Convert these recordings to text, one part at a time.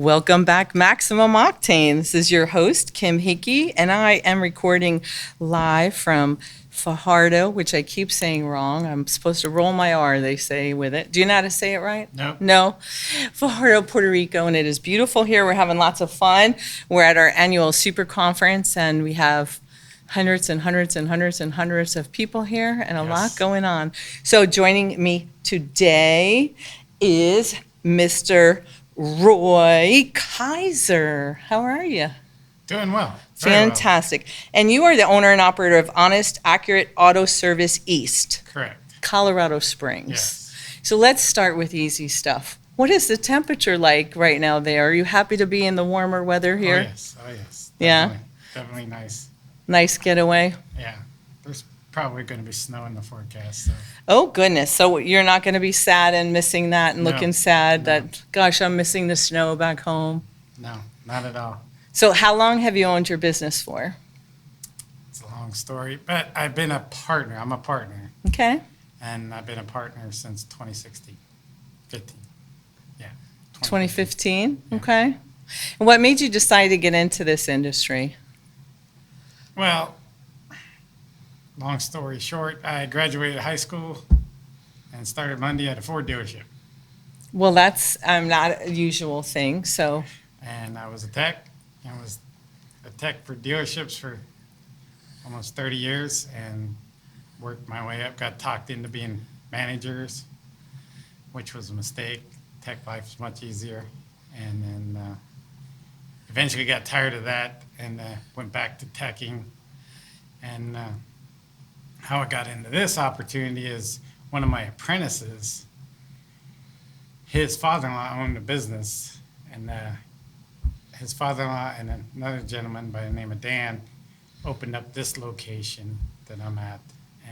Welcome back, Maximum Octane. This is your host, Kim Hickey, and I am recording live from Fajardo, which I keep saying wrong. I'm supposed to roll my R, they say, with it. Do you know how to say it right? No. No? Fajardo, Puerto Rico, and it is beautiful here. We're having lots of fun. We're at our annual super conference, and we have hundreds and hundreds and hundreds and hundreds of people here and a lot going on. So joining me today is Mr. Roy Keiser. How are you? Doing well. Very well. Fantastic. And you are the owner and operator of Honest, Accurate Auto Service East, Correct. Colorado Springs. Yes. So let's start with easy stuff. What is the temperature like right now there? Are you happy to be in the warmer weather here? Oh, yes. Oh, yes. Yeah? Definitely nice. Nice getaway? Yeah. There's probably going to be snow in the forecast. So. Oh, goodness. So you're not going to be sad and missing that and No. looking sad No. that, gosh, I'm missing the snow back home. No, not at all. So how long have you owned your business for? It's a long story, but I've been a partner. I'm a partner, Okay. and I've been a partner since 2016. 15. Yeah. 2015? Yeah. Okay. And what made you decide to get into this industry? Well, long story short, I graduated high school and started Monday at a Ford dealership. Well, that's not a usual thing, so. And I was a tech. I was a tech for dealerships for almost 30 years and worked my way up, got talked into being managers, which was a mistake. Tech life is much easier. And then eventually got tired of that and went back to teching. And how I got into this opportunity is one of my apprentices, his father-in-law owned a business, and his father-in-law and another gentleman by the name of Dan opened up this location that I'm at,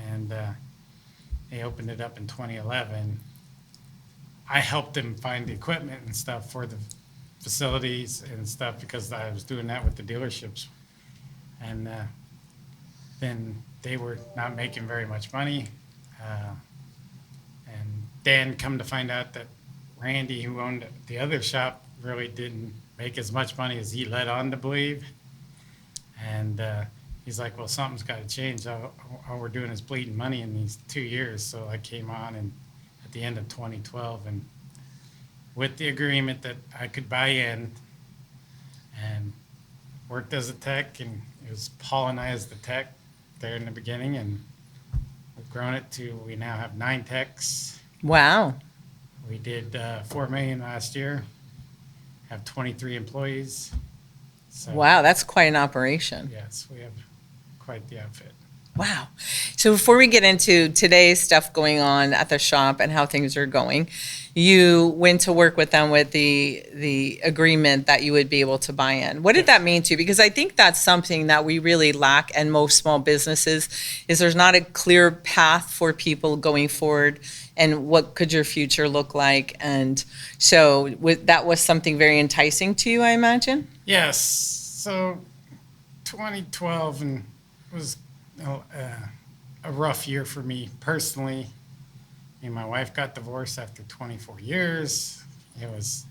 and they opened it up in 2011. I helped them find the equipment and stuff for the facilities and stuff because I was doing that with the dealerships, and then they were not making very much money, and Dan come to find out that Randy, who owned the other shop, really didn't make as much money as he led on to believe. And he's like, well, something's got to change. All we're doing is bleeding money in these 2 years. So I came on and at the end of 2012 and with the agreement that I could buy in and worked as a tech, and it was Paul and I as the tech there in the beginning, and we've grown it to, we now have 9 techs. Wow. We did $4 million last year, have 23 employees. So, Wow, that's quite an operation. yes, we have quite the outfit. Wow. So before we get into today's stuff going on at the shop and how things are going, you went to work with them with the agreement that you would be able to buy in. What did that mean to you? Because I think that's something that we really lack in most small businesses, is there's not a clear path for people going forward and what could your future look like. And so that was something very enticing to you, I imagine? Yes, so 2012 and was a rough year for me personally. Me and my wife got divorced after 24 years. It was,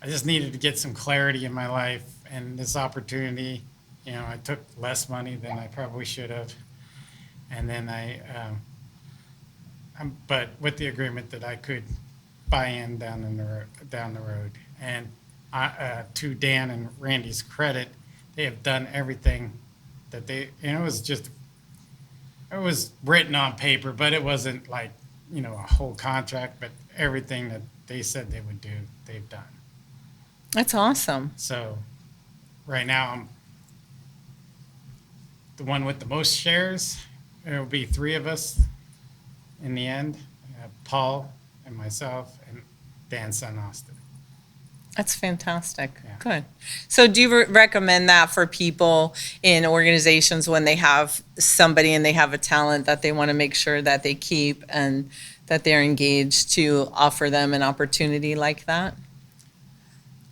I just needed to get some clarity in my life, and this opportunity, I took less money than I probably should have. And then but with the agreement that I could buy in down the road. And to Dan and Randy's credit, they have done everything that it was written on paper, but it wasn't like, a whole contract, but everything that they said they would do, they've done. That's awesome. So right now I'm the one with the most shares. There will be 3 of us in the end, Paul and myself and Dan's son, Austin. That's fantastic. Yeah. Good. So do you recommend that for people in organizations when they have somebody and they have a talent that they want to make sure that they keep and that they're engaged, to offer them an opportunity like that?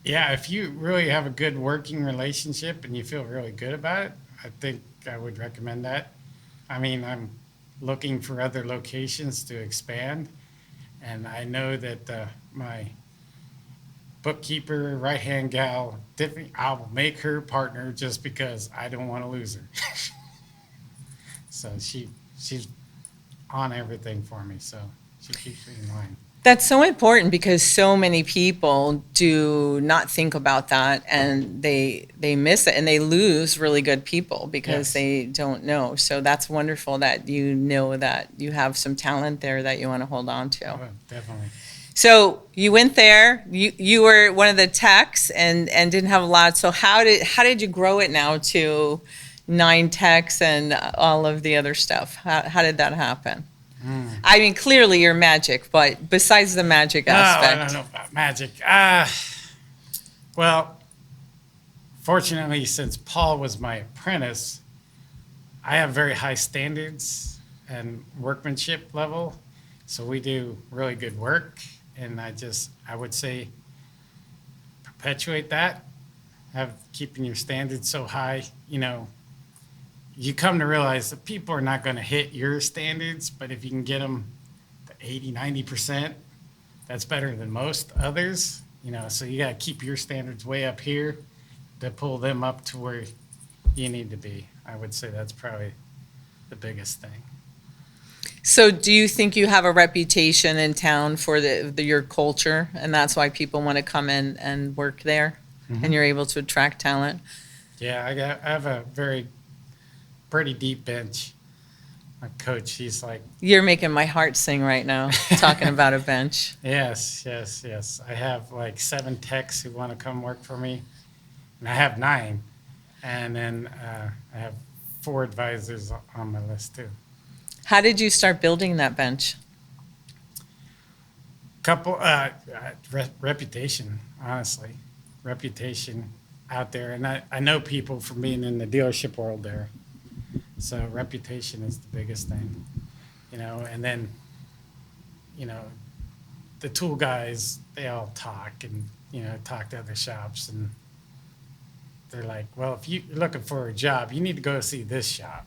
Yeah, if you really have a good working relationship and you feel really good about it, I think I would recommend that. I mean, I'm looking for other locations to expand, and I know that my bookkeeper, right-hand gal. I will make her partner just because I don't want to lose her. So she's on everything for me, so she keeps me in line. That's so important because so many people do not think about that and they miss it and they lose really good people because Yes. they don't know. So that's wonderful that you know that you have some talent there that you want to hold on to. Oh, definitely. So you went there, you were one of the techs and didn't have a lot. So how did you grow it now to 9 techs and all of the other stuff? How did that happen? I mean, clearly you're magic, but besides the magic No, I aspect. don't know about magic. Well, fortunately, since Paul was my apprentice, I have very high standards and workmanship level. So we do really good work. And I would say, perpetuate that. Keeping your standards so high, you come to realize that people are not going to hit your standards, but if you can get them to 80, 90%, that's better than most others, so you got to keep your standards way up here to pull them up to where you need to be. I would say that's probably the biggest thing. So do you think you have a reputation in town for your culture and that's why people want to come in and work there and you're able to attract talent? Yeah, I have a pretty deep bench. My coach, he's like, You're making my heart sing right now, talking about a bench. yes. I have like 7 techs who want to come work for me, and I have 9. And then I have 4 advisors on my list too. How did you start building that bench? Couple reputation, honestly, reputation out there, and I know people from being in the dealership world there. So reputation is the biggest thing, and then, the tool guys, they all talk and, talk to other shops, and they're like, well, if you're looking for a job, you need to go see this shop.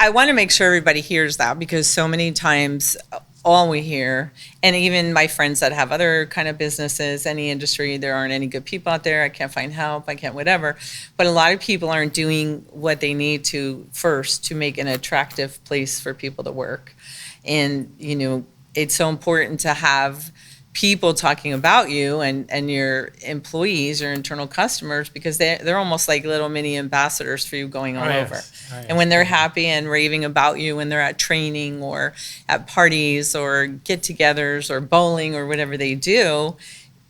I want to make sure everybody hears that because so many times all we hear, and even my friends that have other kind of businesses, any industry, there aren't any good people out there. I can't find help. I can't whatever. But a lot of people aren't doing what they need to first to make an attractive place for people to work. And, it's so important to have people talking about you and your employees, your internal customers, because they're almost like little mini ambassadors for you going all over. And when they're happy and raving about you when they're at training or at parties or get-togethers or bowling or whatever they do,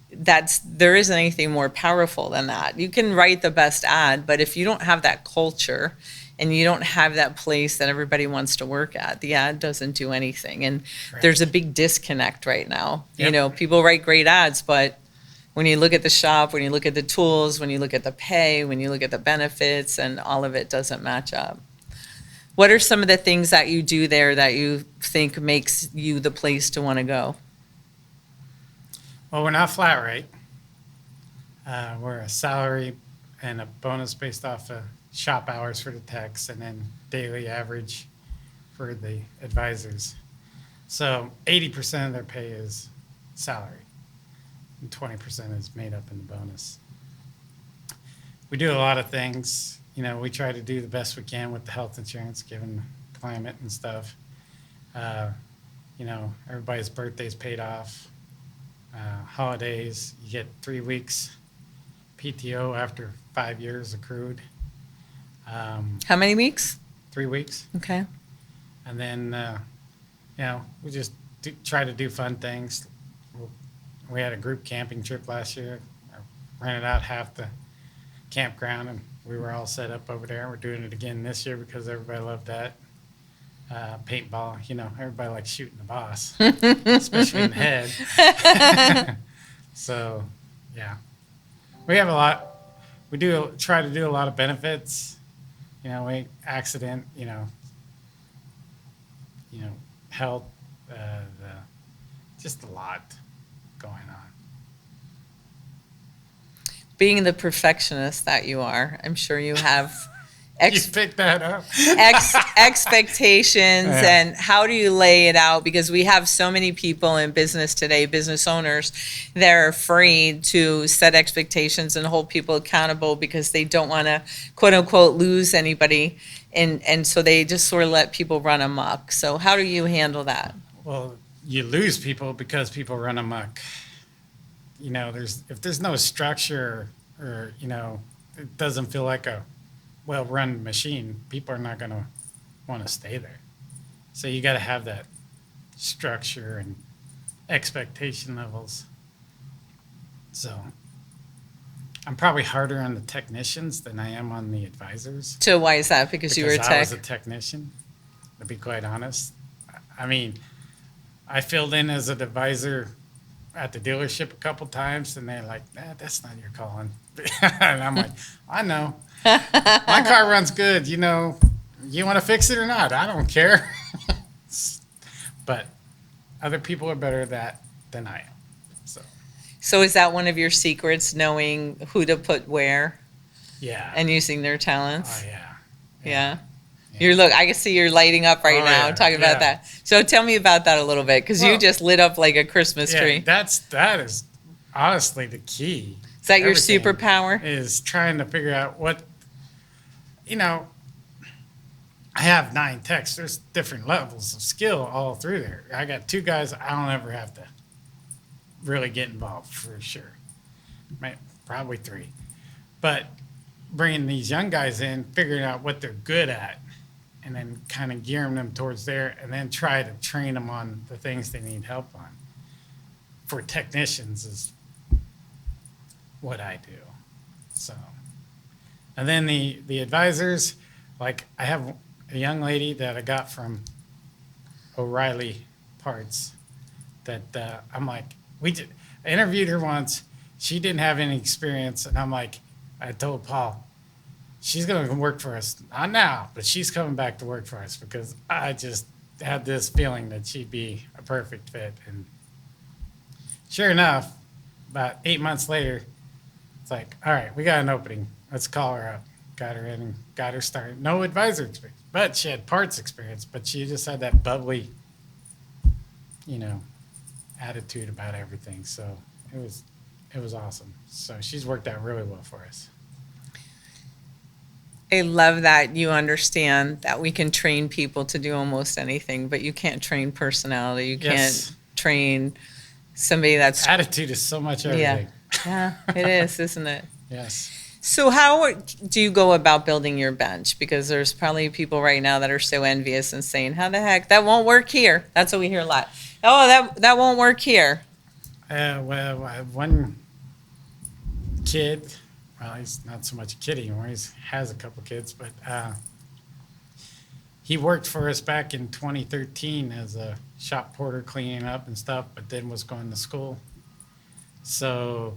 there isn't anything more powerful than that. You can write the best ad, but if you don't have that culture and you don't have that place that everybody wants to work at, the ad doesn't do anything. And there's a big disconnect right now. Yep. People write great ads, but when you look at the shop, when you look at the tools, when you look at the pay, when you look at the benefits, and all of it doesn't match up. What are some of the things that you do there that you think makes you the place to want to go? Well, we're not flat rate. We're a salary and a bonus based off of shop hours for the techs and then daily average for the advisors. So 80% of their pay is salary and 20% is made up in the bonus. We do a lot of things. We try to do the best we can with the health insurance given the climate and stuff. Everybody's birthday's paid off. Holidays, you get 3 weeks PTO after 5 years accrued. How many weeks? 3 weeks. Okay. And then, we just try to do fun things. We had a group camping trip last year. I rented out half the campground, and we were all set up over there. We're doing it again this year because everybody loved that. Paintball, everybody likes shooting the boss, especially in the head. So, yeah. We have a lot. We do try to do a lot of benefits. Accident, health, just a lot going on. Being the perfectionist that you are, I'm sure you have You picked that up. Expectations Yeah. and how do you lay it out? Because we have so many people in business today, business owners, they're afraid to set expectations and hold people accountable because they don't want to quote unquote lose anybody. And so they just sort of let people run amok. So how do you handle that? Well, you lose people because people run amok. If there's no structure or, it doesn't feel like a well-run machine, people are not going to want to stay there. So you got to have that structure and expectation levels. So I'm probably harder on the technicians than I am on the advisors. So why is that? Because you were a I tech? was a technician, to be quite honest. I mean, I filled in as an advisor at the dealership a couple times, and they're like, that's not your calling. And I'm like, I know. My car runs good. You want to fix it or not? I don't care. But other people are better at that than I am. So is that one of your secrets, knowing who to put where Yeah. and using their talents? Oh, yeah. Yeah. I can see you're lighting up right now yeah, talking about that. So tell me about that a little bit, because you Well, just lit up like a Christmas tree. That is honestly the key. Is that your Everything superpower? is trying to figure out what, I have 9 techs. There's different levels of skill all through there. I got 2 guys I don't ever have to really get involved for sure. Probably 3. But bringing these young guys in, figuring out what they're good at, and then kind of gearing them towards there, and then try to train them on the things they need help on. For technicians is what I do. So, and then the advisors, like I have a young lady that I got from O'Reilly Parts that I'm like, I interviewed her once. She didn't have any experience, and I'm like, I told Paul, she's going to work for us. Not now, but she's coming back to work for us because I just had this feeling that she'd be a perfect fit. And sure enough, about 8 months later, it's like, all right, we got an opening. Let's call her up. Got her in and got her started. No advisor experience, but she had parts experience, but she just had that bubbly, attitude about everything. So it was awesome. So she's worked out really well for us. I love that you understand that we can train people to do almost anything, but you can't train personality. You Yes. can't train somebody that's, Attitude is so much everything. yeah, it is, isn't it? Yes. So how do you go about building your bench? Because there's probably people right now that are so envious and saying, how the heck, that won't work here. That's what we hear a lot. Oh, that won't work here. Well, I have one kid. Well, he's not so much a kid anymore. He has a couple kids, but he worked for us back in 2013 as a shop porter, cleaning up and stuff, but then was going to school. So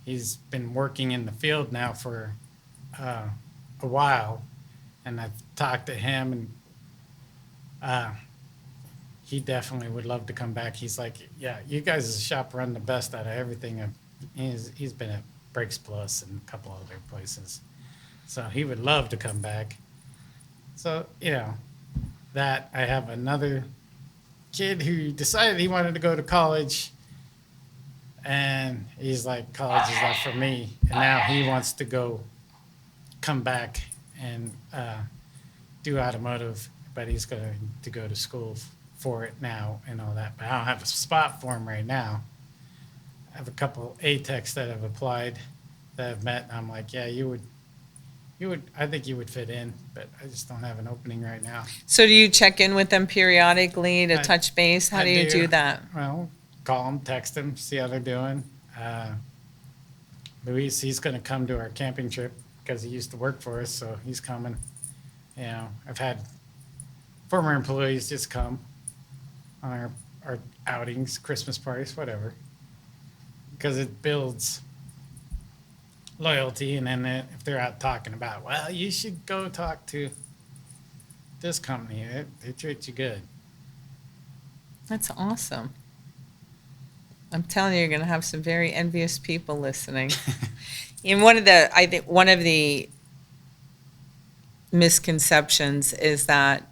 he's been working in the field now for a while, and I've talked to him, and he definitely would love to come back. He's like, yeah, you guys as a shop run the best out of everything. He's been at Brakes Plus and a couple other places. So he would love to come back. So, that I have another kid who decided he wanted to go to college, and he's like, college is not for me. And now he wants to come back and do automotive, but he's going to go to school for it now and all that. But I don't have a spot for him right now. I have a couple A-techs that have applied that I've met, and I'm like, yeah, I think you would fit in, but I just don't have an opening right now. So do you check in with them periodically to I- touch base? How I do you do that? Well, call them, text them, see how they're doing. Luis, he's going to come to our camping trip because he used to work for us, so he's coming. I've had former employees just come on our outings, Christmas parties, whatever, because it builds loyalty. And then if they're out talking about, well, you should go talk to this company. They treat you good. That's awesome. I'm telling you, you're going to have some very envious people listening. And I think one of the misconceptions is that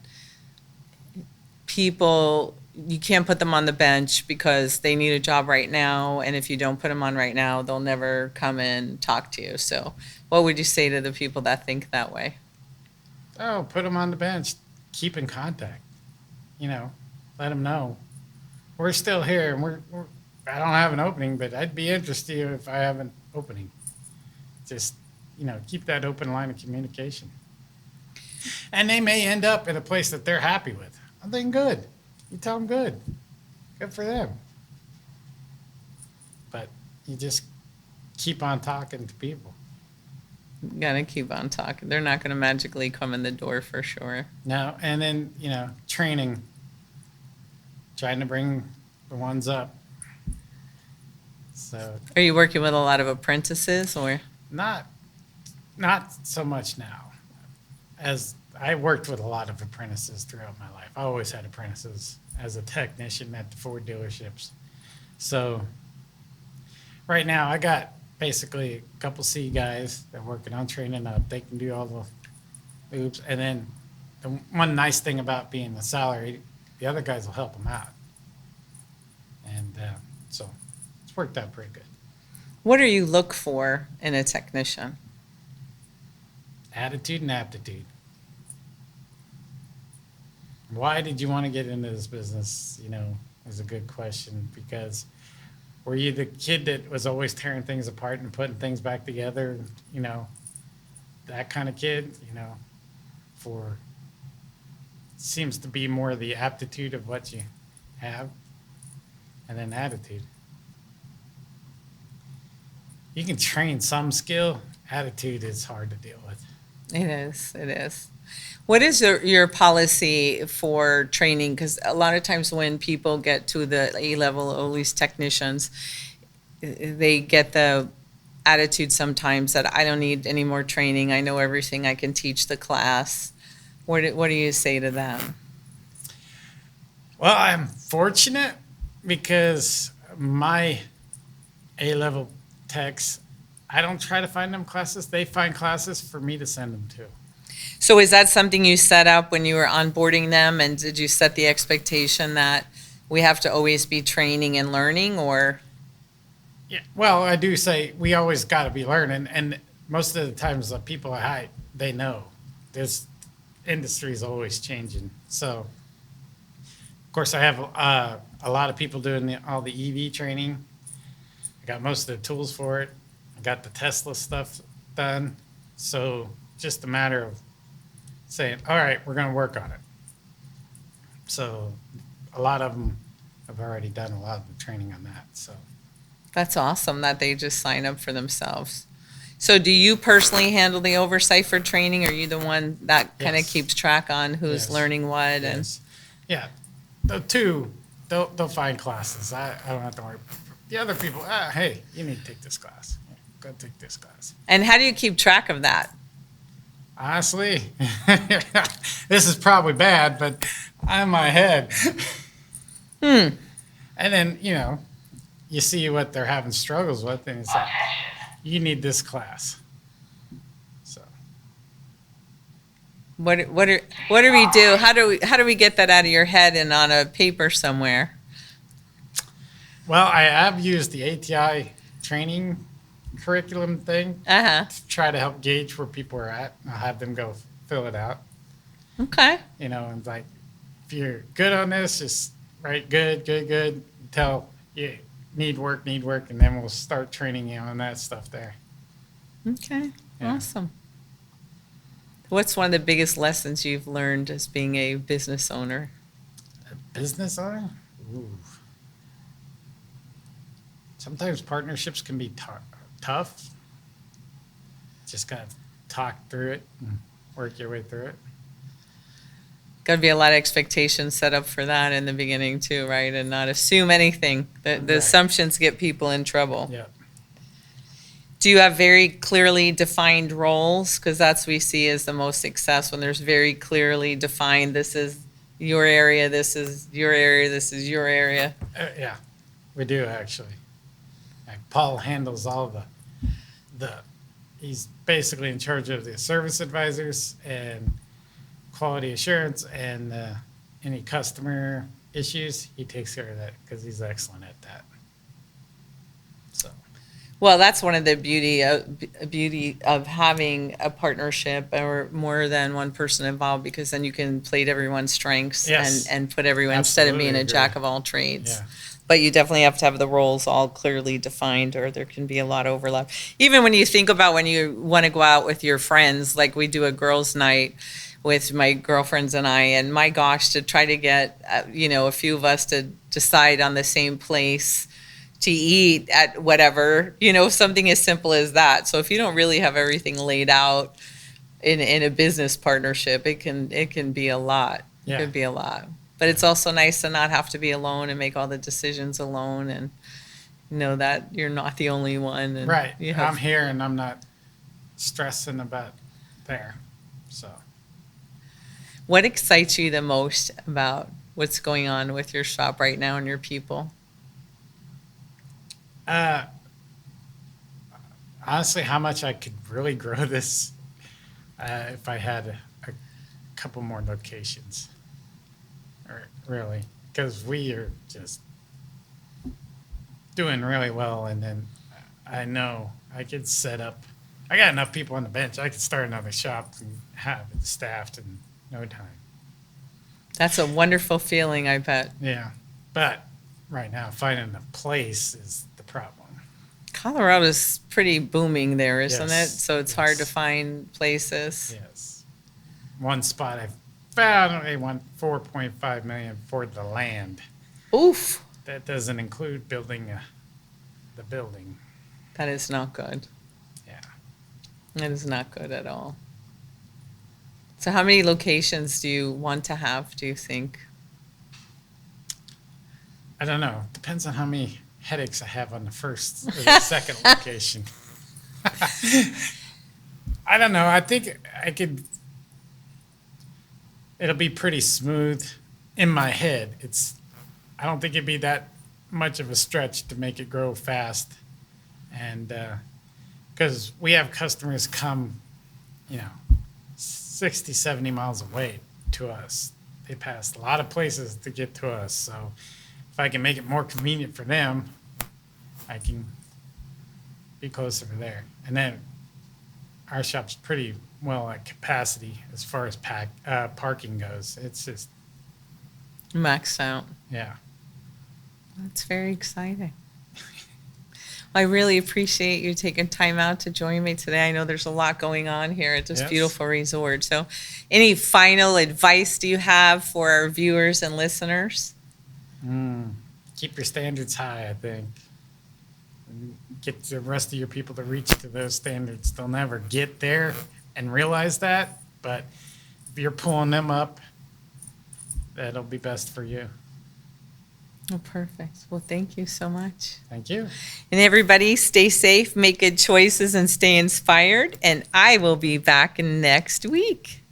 people, you can't put them on the bench because they need a job right now, and if you don't put them on right now, they'll never come and talk to you. So what would you say to the people that think that way? Oh, put them on the bench. Keep in contact. Let them know we're still here, and I don't have an opening, but I'd be interested if I have an opening. Just keep that open line of communication, and they may end up in a place that they're happy with. I'm thinking good. You tell them good for them. But you just keep on talking to people. Gotta keep on talking. They're not gonna magically come in the door for sure. No, and then training, trying to bring the ones up. So Are you working with a lot of apprentices or? not so much now, as I worked with a lot of apprentices throughout my life. I always had apprentices as a technician at the Ford dealerships. So right now I got basically a couple C guys that are working on training up. They can do all the loops. And then the one nice thing about being a salary, the other guys will help them out. And so it's worked out pretty good. What do you look for in a technician? Attitude and aptitude. Why did you want to get into this business? Is a good question, because were you the kid that was always tearing things apart and putting things back together? That kind of kid, for seems to be more the aptitude of what you have, and then attitude. You can train some skill. Attitude is hard to deal with. It is. What is your policy for training? Because a lot of times when people get to the A level, or at least technicians, they get the attitude sometimes that I don't need any more training. I know everything. I can teach the class. What do you say to them? Well, I'm fortunate because my A-level techs, I don't try to find them classes. They find classes for me to send them to. So is that something you set up when you were onboarding them? And did you set the expectation that we have to always be training and learning, or? Yeah, well, I do say we always got to be learning. And most of the times the people I hire, they know this industry is always changing. So, of course, I have a lot of people doing all the EV training. I got most of the tools for it. I got the Tesla stuff done. So just a matter of saying, all right, we're going to work on it. So a lot of them have already done a lot of the training on that. So That's awesome that they just sign up for themselves. So do you personally handle the oversight for training? Or are you the one that kind of Yes. keeps track on who's Yes. learning what? And yes. Yeah, the two, they'll find classes. I don't have to worry. The other people, hey, you need to take this class. Yeah, go take this class. and how do you keep track of that? Honestly, this is probably bad, but I'm in my head. And then, you see what they're having struggles with, and it's like, you need this class. So What do we do? How do we get that out of your head and on a paper somewhere? well, I have used the ATI training curriculum thing Uh-huh. to try to help gauge where people are at. I'll have them go fill it out, Okay. and like, if you're good on this, just write good, until you need work, and then we'll start training you on that stuff there. Okay. Yeah. Awesome. What's one of the biggest lessons you've learned as being a business owner? A business owner? Ooh. Sometimes partnerships can be tough. Just gotta talk through it and work your way through it. Got to be a lot of expectations set up for that in the beginning too, right? And not assume anything. The Right. assumptions get people in trouble. Yeah. Do you have very clearly defined roles? Because that's what we see as the most success, when there's very clearly defined, this is your area, this is your area, this is your area. Yeah, we do actually. Like Paul handles all the he's basically in charge of the service advisors and quality assurance and any customer issues. He takes care of that because he's excellent at that. So, Well, that's one of the beauty of having a partnership or more than one person involved, because then you can play to everyone's strengths Yes. and put everyone, instead of being Absolutely a agree. jack of all trades. yeah. But you definitely have to have the roles all clearly defined, or there can be a lot of overlap. Even when you think about when you want to go out with your friends, like we do a girls' night with my girlfriends and I, and my gosh, to try to get, a few of us to decide on the same place to eat at whatever, something as simple as that. So if you don't really have everything laid out in a business partnership, it can be a lot. It Yeah. could be a lot. But it's also nice to not have to be alone and make all the decisions alone, and know that you're not the only one. And Right. you have, I'm here and I'm not stressing about there. So, what excites you the most about what's going on with your shop right now and your people? honestly, how much I could really grow this if I had a couple more locations. Or really, because we are just doing really well, and then I know I could set up. I got enough people on the bench. I could start another shop and have it staffed in no time. That's a wonderful feeling, I bet. Yeah, but right now finding a place is the problem. Colorado's pretty booming there, isn't it? Yes, So it's hard to yes. find places. Yes, one spot I found they want 4.5 million for the land. Oof, That doesn't include building the building. that is not good. Yeah. That is not good at all. So how many locations do you want to have, do you think? I don't know. Depends on how many headaches I have on the first or the second location. I don't know. I think I could. It'll be pretty smooth in my head. I don't think it'd be that much of a stretch to make it grow fast, and because we have customers come, 60, 70 miles away to us. They pass a lot of places to get to us. So if I can make it more convenient for them, I can be closer to there. And then our shop's pretty well at capacity as far as parking goes. It's just, Maxed out. yeah. That's very exciting. I really appreciate you taking time out to join me today. I know there's a lot going on here at this Yes. beautiful resort. So any final advice do you have for our viewers and listeners? Keep your standards high, I think. And get the rest of your people to reach to those standards. They'll never get there and realize that, but if you're pulling them up, that'll be best for you. Oh, perfect. Well, thank you so much. Thank you. And everybody, stay safe, make good choices, and stay inspired. And I will be back next week.